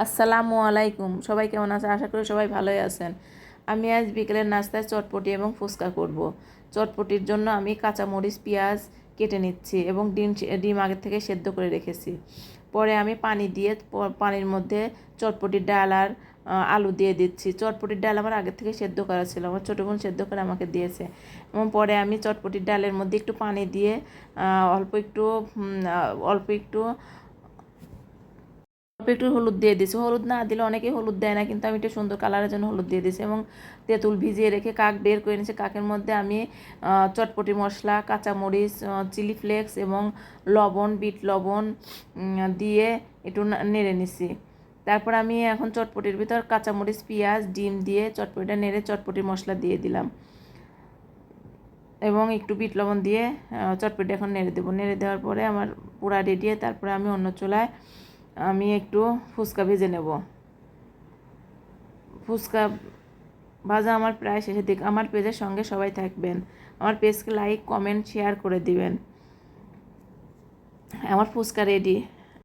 আসসালামু আলাইকুম। সবাই কেমন আছে? আশা করি সবাই ভালোই আছেন। আমি আজ বিকেলের নাস্তায় চটপটি এবং ফুচকা করব। চটপটির জন্য আমি কাঁচামরিচ পেঁয়াজ কেটে নিচ্ছি এবং ডিম আগে থেকে সেদ্ধ করে রেখেছি। পরে আমি পানি দিয়ে পানির মধ্যে চটপটির ডাল আর আলু দিয়ে দিচ্ছি। চটপটির ডাল আমার আগে থেকে সেদ্ধ করা ছিল, আমার ছোটো বোন সেদ্ধ করে আমাকে দিয়েছে। এবং পরে আমি চটপটির ডালের মধ্যে একটু পানি দিয়ে অল্প একটু একটু হলুদ দিয়ে দিয়েছি। হলুদ না দিলে অনেকেই হলুদ দেয় না, কিন্তু আমি একটু সুন্দর কালারের জন্য হলুদ দিয়ে দিয়েছি। এবং তেঁতুল ভিজিয়ে রেখে কাক বের করে নিয়েছি। কাকের মধ্যে আমি চটপটি মশলা, কাঁচামরিচ, চিলি ফ্লেক্স এবং লবণ, বিট লবণ দিয়ে একটু নেড়ে নিছি। তারপর আমি এখন চটপটির ভিতর কাঁচামরিচ, পেঁয়াজ, ডিম দিয়ে চটপটিটা নেড়ে চটপটির মশলা দিয়ে দিলাম এবং একটু বিট লবণ দিয়ে চটপটি এখন নেড়ে দেবো। নেড়ে দেওয়ার পরে আমার পুরা রেডি। তারপরে আমি অন্য চুলায় আমি একটু ফুচকা ভেজে নেব। ফুচকা ভাজা আমার প্রায় শেষের দিকে। আমার পেজের সঙ্গে সবাই থাকবেন, আমার পেজকে লাইক, কমেন্ট, শেয়ার করে দিবেন। আমার ফুচকা রেডি।